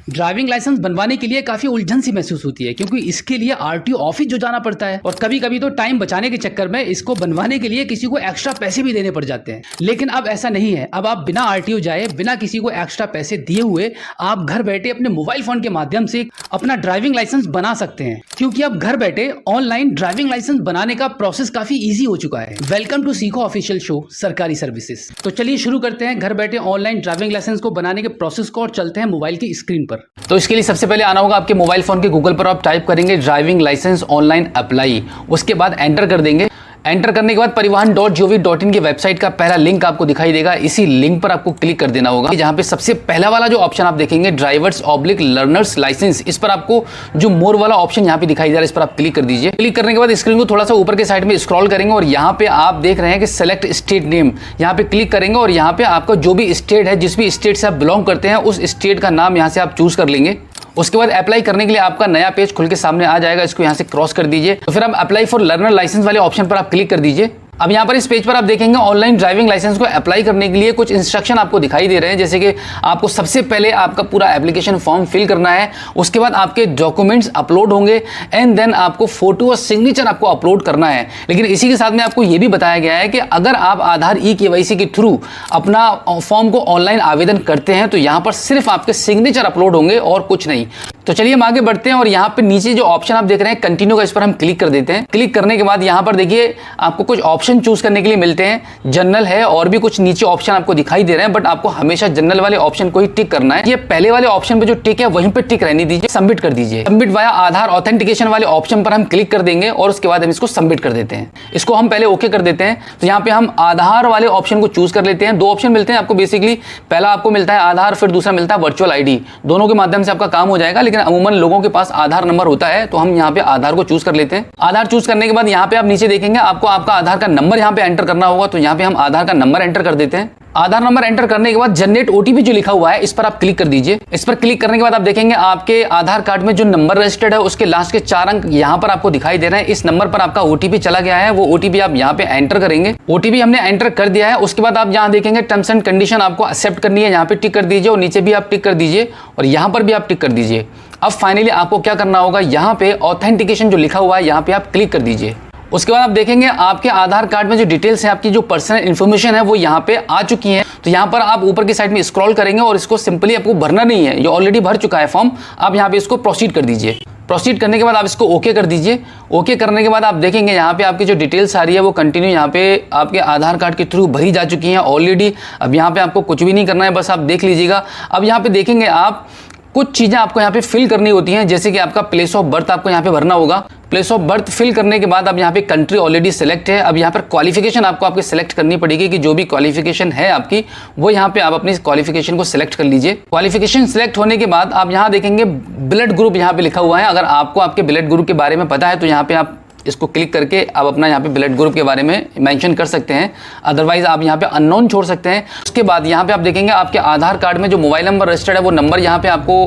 Driving licence बनवाने के लिए काफी उलझन सी महसूस होती है, क्योंकि इसके लिए आरटीओ ऑफिस जो जाना पड़ता है और कभी कभी तो टाइम बचाने के चक्कर में इसको बनवाने के लिए किसी को एक्स्ट्रा पैसे भी देने पड़ जाते हैं। लेकिन अब ऐसा नहीं है। अब आप बिना आरटीओ जाए, बिना किसी को एक्स्ट्रा पैसे दिए हुए आप घर बैठे अपने मोबाइल फोन के माध्यम से अपना ड्राइविंग लाइसेंस बना सकते हैं, क्योंकि अब घर बैठे ऑनलाइन ड्राइविंग लाइसेंस बनाने का प्रोसेस काफी ईजी हो चुका है। वेलकम टू सीखो ऑफिशियल शो सरकारी सर्विसेज। तो चलिए शुरू करते हैं घर बैठे ऑनलाइन ड्राइविंग लाइसेंस को बनाने के प्रोसेस को और चलते हैं मोबाइल की स्क्रीन पर। तो इसके लिए सबसे पहले आना होगा आपके मोबाइल फोन के गूगल पर आप टाइप करेंगे ड्राइविंग लाइसेंस ऑनलाइन अप्लाई, उसके बाद एंटर कर देंगे। एंटर करने के बाद परिवहन.gov.in की वेबसाइट का पहला लिंक आपको दिखाई देगा। इसी लिंक पर आपको क्लिक कर देना होगा, जहां पे सबसे पहला वाला जो ऑप्शन आप देखेंगे ड्राइवर्स ऑब्लिक लर्नर्स लाइसेंस, इस पर आपको जो मोर वाला ऑप्शन यहां पे दिखाई दे रहा है, इस पर आप क्लिक कर दीजिए। क्लिक करने के बाद स्क्रीन को थोड़ा सा ऊपर के साइड में स्क्रॉल करेंगे और यहां पे आप देख रहे हैं कि सेलेक्ट स्टेट नेम, यहां पे क्लिक करेंगे और यहां पे आपका जो भी स्टेट है, जिस भी स्टेट से आप बिलोंग करते हैं, उस स्टेट का नाम यहां से आप चूज कर लेंगे। उसके बाद अप्लाई करने के लिए आपका नया पेज खुल के सामने आ जाएगा, इसको यहां से क्रॉस कर दीजिए। तो फिर आप अप्लाई फॉर लर्नर लाइसेंस वाले ऑप्शन पर आप क्लिक कर दीजिए। अब यहाँ पर इस पेज पर आप देखेंगे ऑनलाइन ड्राइविंग लाइसेंस को अप्लाई करने के लिए कुछ इंस्ट्रक्शन आपको दिखाई दे रहे हैं, जैसे कि आपको सबसे पहले आपका पूरा एप्लीकेशन फॉर्म फिल करना है, उसके बाद आपके डॉक्यूमेंट्स अपलोड होंगे एंड देन आपको फोटो और सिग्नेचर आपको अपलोड करना है। लेकिन इसी के साथ में आपको यह भी बताया गया है कि अगर आप आधार ई-केवाईसी के थ्रू अपना फॉर्म को ऑनलाइन आवेदन करते हैं तो यहाँ पर सिर्फ आपके सिग्नेचर अपलोड होंगे और कुछ नहीं। तो चलिए हम आगे बढ़ते हैं और यहाँ पे नीचे जो ऑप्शन आप देख रहे हैं कंटिन्यू का, इस पर हम क्लिक कर देते हैं। क्लिक करने के बाद यहाँ पर देखिए आपको कुछ ऑप्शन चूज करने के लिए मिलते हैं, जनरल है और भी कुछ नीचे ऑप्शन आपको दिखाई दे रहे हैं, बट आपको हमेशा जनरल वाले ऑप्शन को ही टिक करना है। ये पहले वाले ऑप्शन पे जो टिक है वहीं पे टिक रहने दीजिए, सबमिट कर दीजिए। सबमिट वाया आधार ऑथेंटिकेशन वाले ऑप्शन पर हम क्लिक कर देंगे और उसके बाद हम इसको सबमिट कर देते हैं। इसको हम पहले ओके कर देते हैं। तो यहाँ पे हम आधार वाले ऑप्शन को चूज कर लेते हैं। दो ऑप्शन मिलते हैं आपको बेसिकली, पहला आपको मिलता है आधार, फिर दूसरा मिलता है वर्चुअल आईडी। दोनों के माध्यम से आपका काम हो जाएगा, लेकिन अमूमन लोगों के पास आधार नंबर होता है, तो हम यहाँ पे आधार को चूज कर लेते हैं। आधार चूज करने के बाद यहाँ पे आप नीचे देखेंगे आपको आपका आधार का नंबर यहाँ पे एंटर करना होगा, तो यहाँ पे हम आधार का नंबर एंटर कर देते हैं। आधार नंबर एंटर करने के बाद जनरेट ओटीपी जो लिखा हुआ है, इस पर आप क्लिक कर दीजिए। इस पर क्लिक करने के बाद आप देखेंगे आपके आधार कार्ड में जो नंबर रजिस्टर्ड है उसके लास्ट के 4 अंक यहाँ पर आपको दिखाई दे रहे हैं। इस नंबर पर आपका ओटीपी चला गया है, वो ओटीपी आप यहाँ पे एंटर करेंगे। ओटीपी हमने एंटर कर दिया है। उसके बाद आप यहाँ देखेंगे टर्म्स एंड कंडीशन आपको एक्सेप्ट करनी है, यहाँ पे टिक कर दीजिए और नीचे भी आप टिक कर दीजिए और यहाँ पर भी आप टिक कर दीजिए। अब फाइनली आपको क्या करना होगा, यहाँ पे ऑथेंटिकेशन जो लिखा हुआ है यहाँ पे आप क्लिक कर दीजिए। उसके बाद आप देखेंगे आपके आधार कार्ड में जो डिटेल्स है, आपकी जो पर्सनल इन्फॉर्मेशन है वो यहाँ पे आ चुकी है। तो यहाँ पर आप ऊपर की साइड में स्क्रॉल करेंगे और इसको सिंपली आपको भरना नहीं है, ये ऑलरेडी भर चुका है फॉर्म। आप यहाँ पे इसको प्रोसीड कर दीजिए। प्रोसीड करने के बाद आप इसको ओके कर दीजिए। ओके करने के बाद आप देखेंगे यहाँ पे आपकी जो डिटेल्स आ रही है वो कंटिन्यू यहाँ पे आपके आधार कार्ड के थ्रू भरी जा चुकी हैं ऑलरेडी। अब यहाँ पे आपको कुछ भी नहीं करना है, बस आप देख लीजिएगा। अब यहाँ पे देखेंगे आप कुछ चीजें आपको यहाँ पे फिल करनी होती हैं, जैसे कि आपका प्लेस ऑफ बर्थ आपको यहाँ पे भरना होगा। प्लेस ऑफ बर्थ फिल करने के बाद अब यहाँ पे कंट्री ऑलरेडी सिलेक्ट है। अब यहाँ पर क्वालिफिकेशन आपको आपके सिलेक्ट करनी पड़ेगी कि जो भी क्वालिफिकेशन है आपकी, वो यहाँ पे आप अपनी क्वालिफिकेशन को सिलेक्ट कर लीजिए। क्वालिफिकेशन सिलेक्ट होने के बाद आप यहाँ देखेंगे ब्लड ग्रुप यहाँ पे लिखा हुआ है। अगर आपको आपके ब्लड ग्रुप के बारे में पता है तो यहाँ पे आप इसको क्लिक करके आप अपना यहाँ पे ब्लड ग्रुप के बारे में मेंशन कर सकते हैं, अदरवाइज आप यहाँ पे अननोन छोड़ सकते हैं। उसके बाद यहाँ पे आप देखेंगे आपके आधार कार्ड में जो मोबाइल नंबर रजिस्टर्ड है वो नंबर यहाँ पे आपको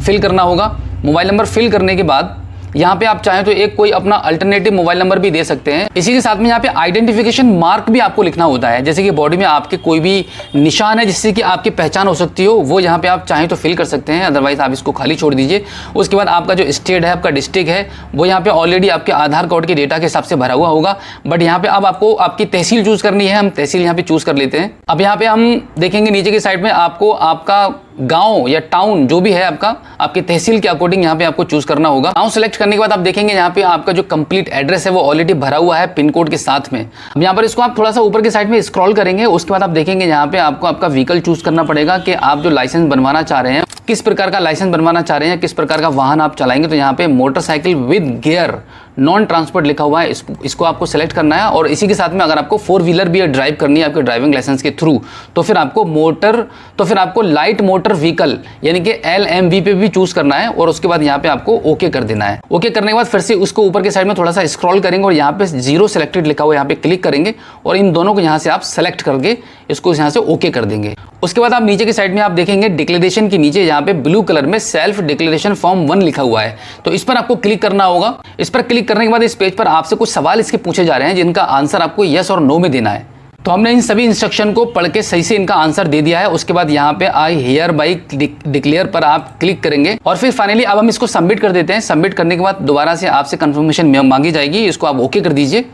फिल करना होगा। मोबाइल नंबर फिल करने के बाद यहाँ पे आप चाहें तो एक कोई अपना अल्टरनेटिव मोबाइल नंबर भी दे सकते हैं। इसी के साथ में यहाँ पे आइडेंटिफिकेशन मार्क भी आपको लिखना होता है, जैसे कि बॉडी में आपके कोई भी निशान है जिससे कि आपकी पहचान हो सकती हो, वो यहाँ पे आप चाहें तो फिल कर सकते हैं, अदरवाइज आप इसको खाली छोड़ दीजिए। उसके बाद आपका जो स्टेट है, आपका डिस्ट्रिक्ट है, वो यहाँ पे ऑलरेडी आपके आधार कार्ड के डेटा के हिसाब से भरा हुआ होगा, बट यहाँ पे अब आपको आपकी तहसील चूज करनी है। हम तहसील यहाँ पे चूज कर लेते हैं। अब यहाँ पे हम देखेंगे नीचे की साइड में आपको आपका गांव या टाउन जो भी है आपका, आपके तहसील के अकॉर्डिंग यहाँ पे आपको चूज करना होगा। गांव सेलेक्ट करने के बाद आप देखेंगे यहाँ पे आपका जो कंप्लीट एड्रेस है वो ऑलरेडी भरा हुआ है पिन कोड के साथ में। अब यहाँ पर इसको आप थोड़ा सा ऊपर के साइड में स्क्रॉल करेंगे। उसके बाद आप देखेंगे यहाँ पे आपको आपका व्हीकल चूज करना पड़ेगा कि आप जो लाइसेंस बनवाना चाह रहे हैं, किस प्रकार का लाइसेंस बनवाना चाह रहे हैं, किस प्रकार का वाहन आप चलाएंगे। तो यहाँ पे motorcycle with gear non transport लिखा हुआ है, इसको आपको सेलेक्ट करना है। और इसी के साथ में अगर आपको 4 व्हीलर भी ड्राइव करनी है आपके ड्राइविंग लाइसेंस के थ्रू, तो फिर आपको लाइट मोटर व्हीकल यानी कि LMV पे भी चूज करना है और उसके बाद यहाँ पे आपको ओके कर देना है। ओके करने के बाद फिर से उसको ऊपर के साइड में थोड़ा सा स्क्रॉल करेंगे और यहाँ पे 0 सिलेक्टेड लिखा हुआ है, यहाँ पे क्लिक करेंगे और इन दोनों को यहाँ से आप सेलेक्ट करके इसको यहाँ से ओके कर देंगे। उसके बाद आप नीचे की साइड में आप देखेंगे डिक्लेरेशन के नीचे यहाँ पे ब्लू कलर में सेल्फ डिक्लेरेशन फॉर्म 1 लिखा हुआ है, तो इस पर आपको क्लिक करना होगा। इस पर क्लिक करने के बाद इस पेज पर आपसे कुछ सवाल इसके पूछे जा रहे हैं जिनका आंसर आपको यस और नो में देना है। तो हमने इन सभी इंस्ट्रक्शन को पढ़ के सही से इनका आंसर दे दिया है। उसके बाद यहाँ पे आई हियर बाई डिक्लेयर पर आप क्लिक करेंगे और फिर फाइनली अब हम इसको सबमिट कर देते हैं। सबमिट करने के बाद दोबारा से आपसे कंफर्मेशन मांगी जाएगी, इसको आप ओके कर दीजिए।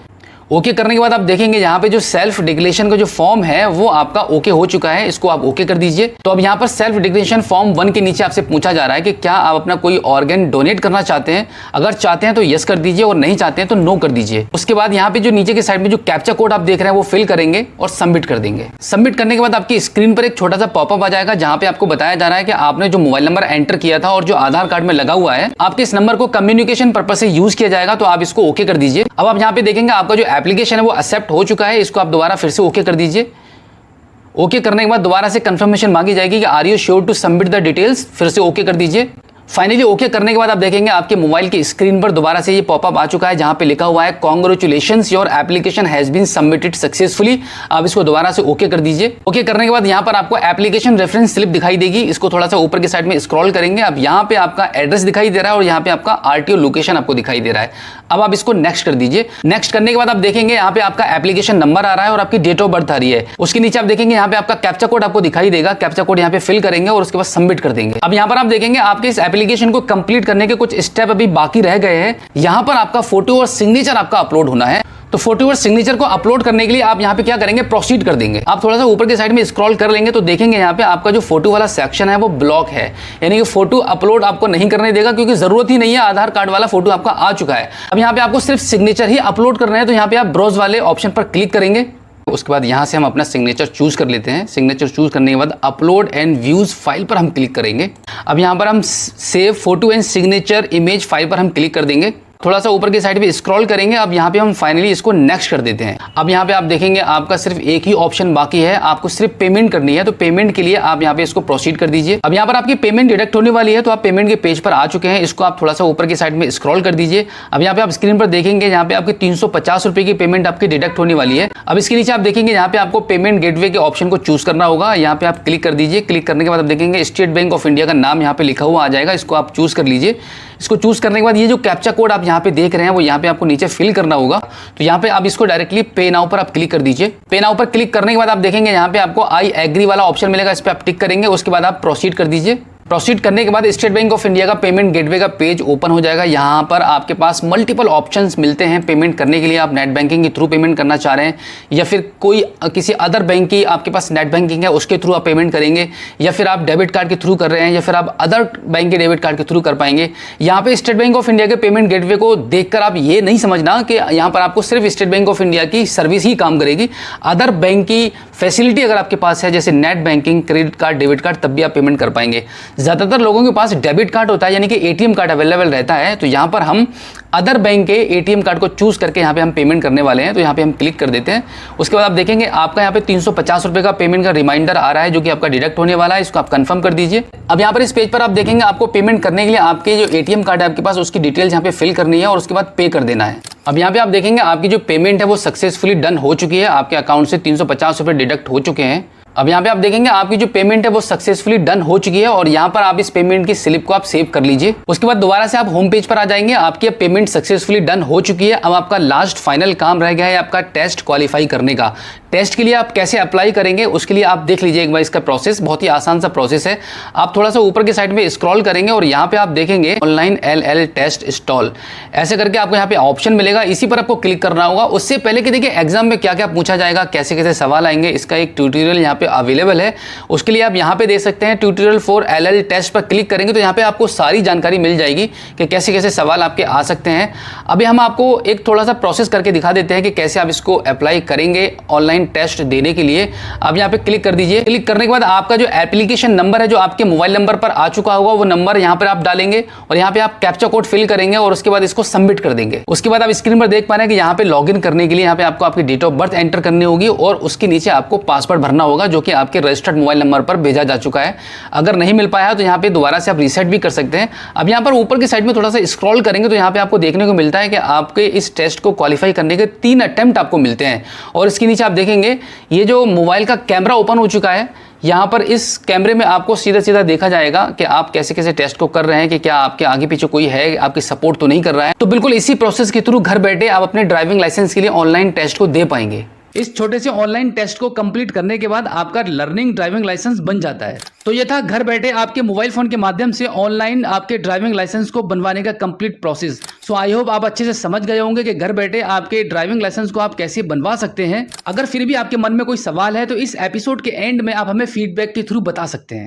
ओके करने के बाद आप देखेंगे यहाँ पे जो सेल्फ डिक्लेरेशन का जो फॉर्म है वो आपका ओके हो चुका है, इसको आप ओके कर दीजिए। तो अब यहाँ पर सेल्फ डिक्लेरेशन फॉर्म 1 के नीचे आपसे पूछा जा रहा है कि क्या आप अपना कोई ऑर्गन डोनेट करना चाहते हैं। अगर चाहते हैं तो यस कर दीजिए और नहीं चाहते हैं तो नो कर दीजिए। उसके बाद यहाँ पे जो नीचे के साइड में जो कैप्चा कोड आप देख रहे हैं वो फिल करेंगे और सबमिट कर देंगे। सबमिट करने के बाद आपकी स्क्रीन पर एक छोटा सा पॉपअप आ जाएगा जहाँ पे आपको बताया जा रहा है कि आपने जो मोबाइल नंबर एंटर किया था और जो आधार कार्ड में लगा हुआ है, आपके इस नंबर को कम्युनिकेशन पर्पज से यूज किया जाएगा, तो आप इसको ओके कर दीजिए। अब आप यहाँ पे देखेंगे आपका जो एप्लीकेशन है वो एक्सेप्ट हो चुका है, इसको आप दोबारा फिर से ओके कर दीजिए। ओके करने के बाद दोबारा से कंफर्मेशन मांगी जाएगी कि are you sure to submit the details, फिर से ओके कर दीजिए। फाइनली ओके करने के बाद आप देखेंगे आपके मोबाइल की स्क्रीन पर दोबारा से ये पॉपअप आ चुका है जहां पे लिखा हुआ है congratulations your application has been submitted successfully. आप इसको दोबारा से ओके कर दीजिए। ओके करने के बाद यहां पर आपको एप्लीकेशन रेफरेंस स्लिप दिखाई देगी, इसको थोड़ा सा ऊपर की साइड में स्क्रॉल करेंगे। अब यहां पे आपका एड्रेस दिखाई दे रहा है और यहां पे आपका आरटीओ लोकेशन आपको दिखाई दे रहा है। अब आप इसको नेक्स्ट कर दीजिए। नेक्स्ट करने के बाद आप देखेंगे यहाँ पे आपका एप्लीकेशन नंबर आ रहा है और आपकी डेट ऑफ बर्थ आ रही है। उसके नीचे आप देखेंगे यहाँ पे आपका कैप्चा कोड आपको दिखाई देगा, कैप्चा कोड यहाँ पे फिल करेंगे और उसके बाद सबमिट कर देंगे। अब यहाँ पर आप देखेंगे आपके इस एप्लीकेशन को कंप्लीट करने के कुछ स्टेप अभी बाकी रह गए हैं। यहाँ पर आपका फोटो और सिग्नेचर आपका अपलोड होना है। तो फोटो और सिग्नेचर को अपलोड करने के लिए आप यहाँ पे क्या करेंगे, प्रोसीड कर देंगे। आप थोड़ा सा ऊपर की साइड में स्क्रॉल कर लेंगे तो देखेंगे यहाँ पे आपका जो फोटो वाला सेक्शन है वो ब्लॉक है, यानी कि फोटो अपलोड आपको नहीं करने देगा क्योंकि जरूरत ही नहीं है, आधार कार्ड वाला फोटो आपका आ चुका है। अब यहाँ पे आपको सिर्फ सिग्नेचर ही अपलोड करना है, तो यहाँ पे आप ब्राउज वाले ऑप्शन पर क्लिक करेंगे। उसके बाद यहाँ से हम अपना सिग्नेचर चूज कर लेते हैं। सिग्नेचर चूज करने के बाद अपलोड एंड व्यूज फाइल पर हम क्लिक करेंगे। अब यहाँ पर हम save photo and signature image file पर हम क्लिक कर देंगे। थोड़ा सा ऊपर की साइड पे स्क्रॉल करेंगे। अब यहाँ पे हम फाइनली इसको नेक्स्ट कर देते हैं। अब यहाँ पे आप देखेंगे आपका सिर्फ एक ही ऑप्शन बाकी है, आपको सिर्फ पेमेंट करनी है। तो पेमेंट के लिए आप यहाँ पे इसको प्रोसीड कर दीजिए। अब यहाँ पर आपकी पेमेंट डिडक्ट होने वाली है, तो आप पेमेंट के पेज पर आ चुके हैं। इसको आप थोड़ा सा ऊपर की साइड में स्क्रॉल कर दीजिए। अब यहाँ पे आप स्क्रीन पर देखेंगे यहाँ पे आपकी 350 रुपए की पेमेंट आपकी डिडक्ट होने वाली है। अब इसके नीचे आप देखेंगे यहाँ पे आपको पेमेंट गेटवे के ऑप्शन को चूज करना होगा। यहाँ पे आप क्लिक कर दीजिए। क्लिक करने के बाद आप देखेंगे स्टेट बैंक ऑफ इंडिया का नाम यहाँ पे लिखा हुआ आ जाएगा, इसको आप चूज कर लीजिए। इसको चूज करने के बाद ये जो कैप्चा कोड आप यहाँ पे देख रहे हैं वो यहाँ पे आपको नीचे फिल करना होगा। तो यहाँ पे आप इसको डायरेक्टली पे नाउ पर आप क्लिक कर दीजिए। पे नाउ पर क्लिक करने के बाद आप देखेंगे यहाँ पे आपको आई एग्री वाला ऑप्शन मिलेगा, इस पे आप टिक करेंगे। उसके बाद आप प्रोसीड कर दीजिए। प्रोसीड करने के बाद स्टेट बैंक ऑफ इंडिया का पेमेंट गेटवे का पेज ओपन हो जाएगा। यहाँ पर आपके पास मल्टीपल ऑप्शंस मिलते हैं पेमेंट करने के लिए। आप नेट बैंकिंग के थ्रू पेमेंट करना चाह रहे हैं या फिर कोई किसी अदर बैंक की आपके पास नेट बैंकिंग है उसके थ्रू आप पेमेंट करेंगे, या फिर आप डेबिट कार्ड के थ्रू कर रहे हैं, या फिर आप अदर बैंक के डेबिट कार्ड के थ्रू कर पाएंगे। यहाँ पे स्टेट बैंक ऑफ इंडिया के पेमेंट गेटवे को देखकर आप ये नहीं समझना कि यहाँ पर आपको सिर्फ स्टेट बैंक ऑफ इंडिया की सर्विस ही काम करेगी। अदर बैंक की फैसिलिटी अगर आपके पास है जैसे net banking, credit card, debit card, तब भी आप पेमेंट कर पाएंगे। ज्यादातर लोगों के पास डेबिट कार्ड होता है यानी कि एटीएम कार्ड अवेलेबल रहता है, तो यहाँ पर हम अदर बैंक के एटीएम कार्ड को चूज करके यहाँ पे हम पेमेंट करने वाले हैं। तो यहाँ पे हम क्लिक कर देते हैं। उसके बाद आप देखेंगे आपका यहाँ पे 350 रुपए का पेमेंट का रिमाइंडर आ रहा है जो कि आपका डिडक्ट होने वाला है, इसको आप कंफर्म कर दीजिए। अब यहाँ पर इस पेज पर आप देखेंगे आपको पेमेंट करने के लिए आपके जो एटीएम कार्ड है आपके पास उसकी डिटेल्स यहाँ पे फिल करनी है और उसके बाद पे कर देना है। अब यहाँ पे आप देखेंगे आपकी जो पेमेंट है वो सक्सेसफुली डन हो चुकी है, आपके अकाउंट से 350 रुपए डिडक्ट हो चुके हैं। अब यहाँ पे आप देखेंगे आपकी जो पेमेंट है वो सक्सेसफुली डन हो चुकी है और यहाँ पर आप इस पेमेंट की स्लिप को आप सेव कर लीजिए। उसके बाद दोबारा से आप होम पेज पर आ जाएंगे। आपकी पेमेंट सक्सेसफुली डन हो चुकी है। अब आपका लास्ट फाइनल काम रह गया है आपका टेस्ट क्वालिफाई करने का। टेस्ट के लिए आप कैसे अप्लाई करेंगे उसके लिए आप देख लीजिए एक बार इसका प्रोसेस, बहुत ही आसान सा प्रोसेस है। आप थोड़ा सा ऊपर की साइड में स्क्रॉल करेंगे और यहाँ पे आप देखेंगे ऑनलाइन LL टेस्ट इंस्टॉल, ऐसे करके आपको यहाँ पे ऑप्शन मिलेगा, इसी पर आपको क्लिक करना होगा। उससे पहले कि देखिए एग्जाम में क्या क्या पूछा जाएगा, कैसे कैसे सवाल आएंगे, इसका एक ट्यूटोरियल यहाँ पे अवेलेबल है। उसके लिए आप यहाँ पे देख सकते हैं ट्यूटोरियल फॉर LL टेस्ट पर क्लिक करेंगे तो यहाँ पे आपको सारी जानकारी मिल जाएगी कि कैसे कैसे सवाल आपके आ सकते हैं। अभी हम आपको एक थोड़ा सा प्रोसेस करके दिखा देते हैं कि कैसे आप इसको अप्लाई करेंगे ऑनलाइन टेस्ट देने के लिए। आप यहाँ पे क्लिक कर दीजिए। क्लिक करने के बाद आपका जो एप्लीकेशन नंबर है जो आपके मोबाइल नंबर पर आ चुका होगा वो नंबर यहाँ पर आप डालेंगे और यहाँ पे आप कैप्चा कोड फिल करेंगे और उसके बाद इसको सबमिट कर देंगे। उसके बाद आप स्क्रीन पर देख पा रहे हैं कि यहाँ पे लॉगिन करने के लिए यहाँ पे आपको आपकी डेट ऑफ बर्थ एंटर करनी होगी और उसके नीचे आपको पासवर्ड भरना होगा जो कि आपके रजिस्टर्ड मोबाइल नंबर पर भेजा जा चुका है। अगर नहीं मिल पाया तो यहाँ पे दोबारा से आप रीसेट भी कर सकते हैं। अब यहाँ पर ऊपर की साइड में थोड़ा सा स्क्रॉल करेंगे तो यहाँ पे आपको देखने को मिलता है कि आपके इस टेस्ट को क्वालिफाई करने के 3 अटेम्प्ट आपको मिलते हैं और इसके नीचे आप देखेंगे ये जो मोबाइल का कैमरा ओपन हो चुका है। यहाँ पर इस कैमरे में आपको सीधा सीधा देखा जाएगा कि आप कैसे कैसे टेस्ट को कर रहे हैं, कि क्या आपके आगे पीछे कोई है, आपकी सपोर्ट तो नहीं कर रहा है। तो बिल्कुल इसी प्रोसेस के थ्रू घर बैठे आप अपने ड्राइविंग लाइसेंस के लिए ऑनलाइन टेस्ट को दे पाएंगे। इस छोटे से ऑनलाइन टेस्ट को कंप्लीट करने के बाद आपका लर्निंग ड्राइविंग लाइसेंस बन जाता है। तो ये था घर बैठे आपके मोबाइल फोन के माध्यम से ऑनलाइन आपके ड्राइविंग लाइसेंस को बनवाने का complete process. So I hope आप अच्छे से समझ गए होंगे कि घर बैठे आपके ड्राइविंग लाइसेंस को आप कैसे बनवा सकते हैं। अगर फिर भी आपके मन में कोई सवाल है तो इस एपिसोड के एंड में आप हमें फीडबैक के थ्रू बता सकते हैं।